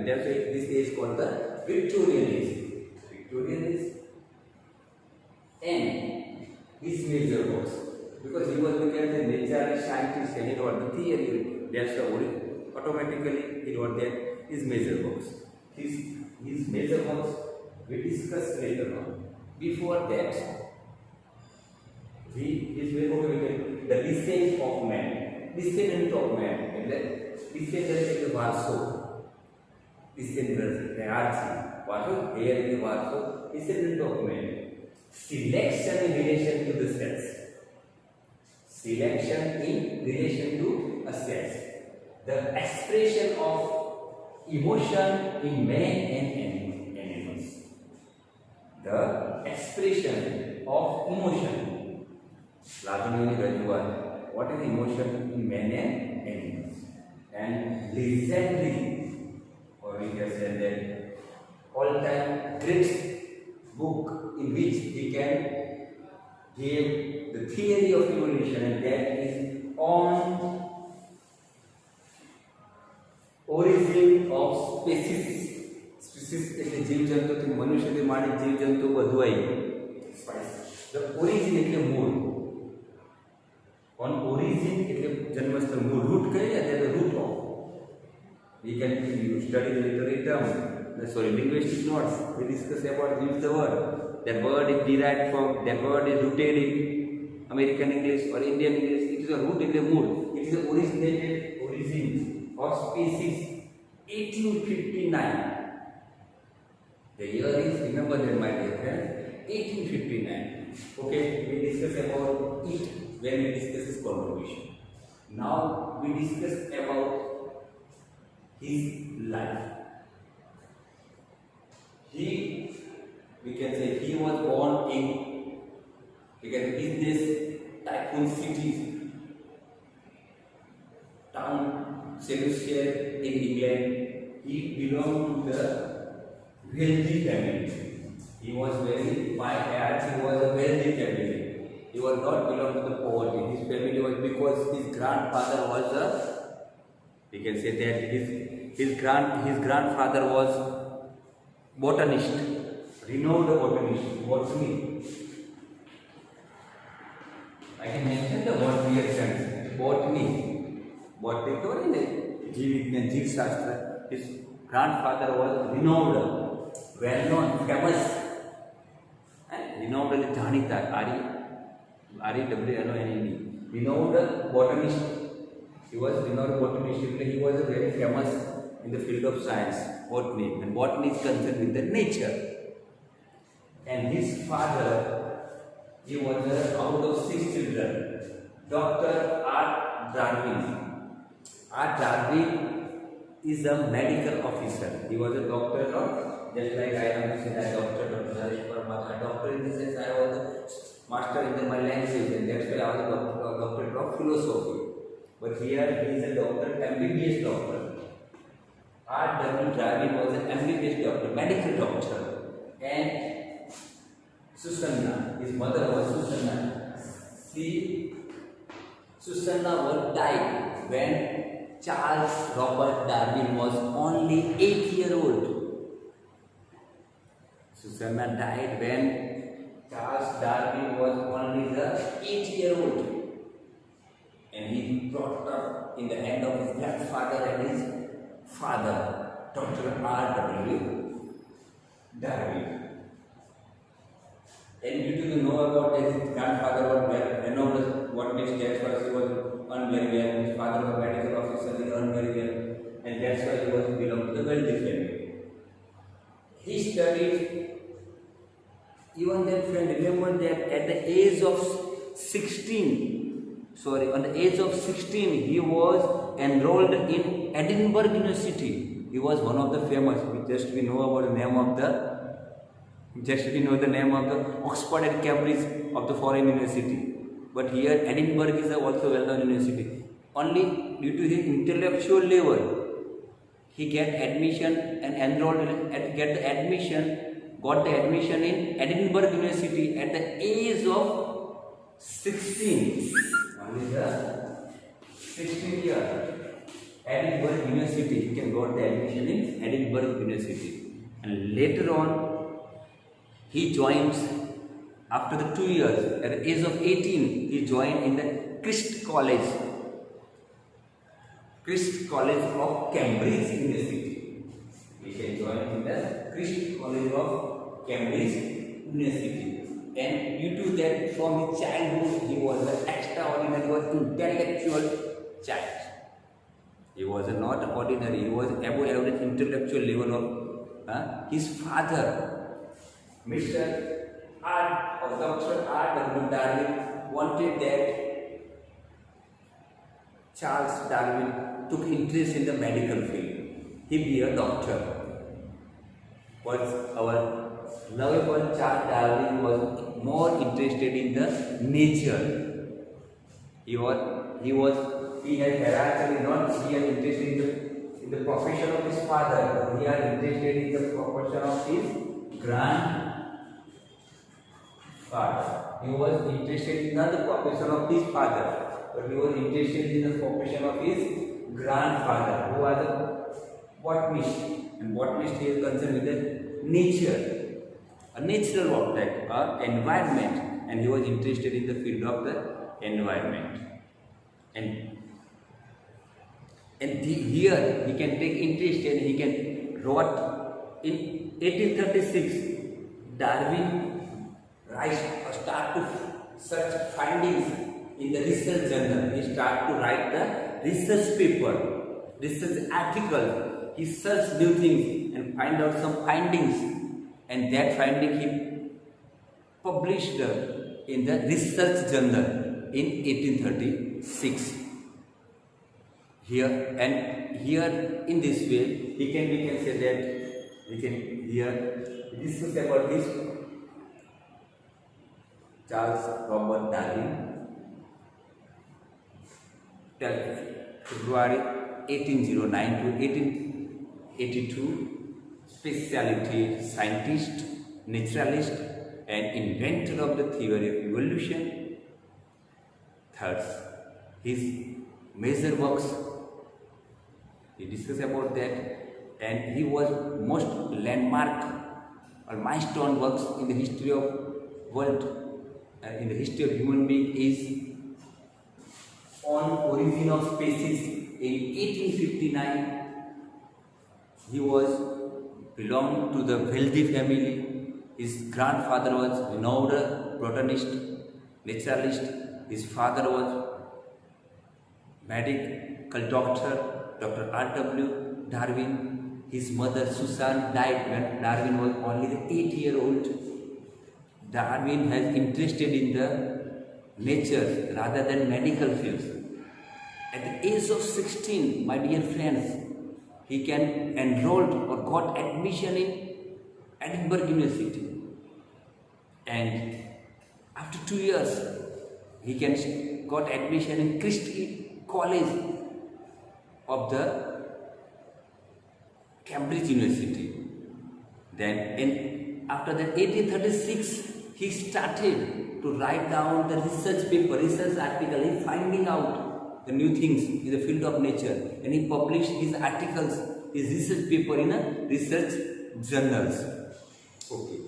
and that's why this age is called the Victorian age. Victorian age. And his major works, because he was looking at the nature scientist and he wrote the theory, that's why automatically he wrote that his major works. His major works we discuss later on. Before that, the descent of man, descendant of man, and then descendant of the Warsaw, descendant, Warsaw, here in the Warsaw, descendant of man. Selection in relation to the cells. Selection in relation to a cells. The expression of emotion in man and animals. The expression of emotion. What is emotion in man and animals? And recently, or we can say that all-time great book in which he can give the theory of evolution, and that is on origin of species. Species એટલે જીવજંતુ થી મનુષ્યથી માંડી જીવજંતુ બધું આવી ગયું. The origin એટલે મૂળ. On origin એટલે જન્મસ્થળ મૂળ. Root કહીએ ને the root of. We can study the literary term. Linguistic notes. We discuss about use the word. That word is derived from, that word is rooted in American English or Indian English. It is a root in the mood. It is the originated origin of species. 1859. The year is, remember that my dear friends, 1859. Okay, we discuss about it when we discuss his contribution. Now we discuss about his life. We can say he was born in, business tycoon cities, town, Chales in England. He belonged to the wealthy family. He was very, by age, he was a wealthy family. He was not belong to the poverty. His family was, because his grandfather was a, we can say that his grandfather was botanist, renowned botanist, botany. I can mention the word reactions. Botany. Botany is जीवशास्त्र. His grandfather was renowned, well-known, famous, and renowned Janita, R-E-W-N-O-N-E, renowned botanist. He was renowned botanist. He was very famous in the field of science, botany, and botany is concerned with the nature. And his father, he was out of 6 children, Dr. R. Darwin. R. Darwin is a medical officer. He was a doctor, just like I am saying, a doctor, doctor in the sense I was a master in my language, and that's why I was a doctor of philosophy. But here he is a doctor, MBBS doctor. R. W. Darwin was an MBBS doctor, medical doctor. And Susanna, his mother was Susanna. Susanna died when Charles Robert Darwin was only 8-year-old. Susanna died when Charles Darwin was only the 8-year-old. And he brought up in the hand of his grandfather and his father, Dr. R. W. Darwin. And due to know about his grandfather was renowned botanist, that's why he was earned very well. His father was a medical officer, he earned very well, and that's why he was belonged to the wealthy family. He studied, even then friend, remember that at the age of 16, on the age of 16, he was enrolled in Edinburgh University. He was one of the famous, we know about the name of the Oxford and Cambridge of the foreign university. But here Edinburgh is also well-known university. Only due to his intellectual level, he got admission and enrolled got the admission in Edinburgh University at the age of 16. Only the 16 years. Edinburgh University. He can got the admission in Edinburgh University. And later on, he joins, after the 2 years, at the age of 18, he joined in the Christ College of Cambridge University. He can join in the Christ College of Cambridge University. And due to that, from his childhood, he was an extraordinary, was intellectual child. He was not ordinary, he was above average intellectual level of his father, Mr. R. or Dr. R. Darwin, wanted that Charles Darwin took interest in the medical field. He be a doctor. But our lovable Charles Darwin was more interested in the nature. He had actually not he was interested in the profession of his father, but he was interested in the profession of his grandfather. He was interested in not the profession of his father, but he was interested in the profession of his grandfather, who was a botanist. And botanist is concerned with the nature, a natural object, environment, and he was interested in the field of the environment. And here he can take interest and he can wrote in 1836 Darwin start to search findings in the research journal. He start to write the research paper, research article. He searched new things and find out some findings, and that finding he published in the research journal in 1836. Here in this way we can say that we can here discuss about this Charles Robert Darwin, February 1809 to 1882, specialty scientist, naturalist, and inventor of the theory of evolution. Third, his major works, he discussed about that, and he was most landmark or milestone works in the history of world, in the history of human being is on origin of species. In 1859, he belonged to the wealthy family. His grandfather was renowned botanist, naturalist. His father was medical doctor, Dr. R.W. Darwin. His mother Susan died when Darwin was only 8-year-old. Darwin has interested in the nature rather than medical fields. At the age of 16, my dear friends, he can enrolled or got admission in Edinburgh University. And after 2 years, he can got admission in Christ College of the Cambridge University. Then after that, 1836, he started to write down the research paper, research article, he finding out the new things in the field of nature, and he published his articles, his research paper in a research journals. Okay.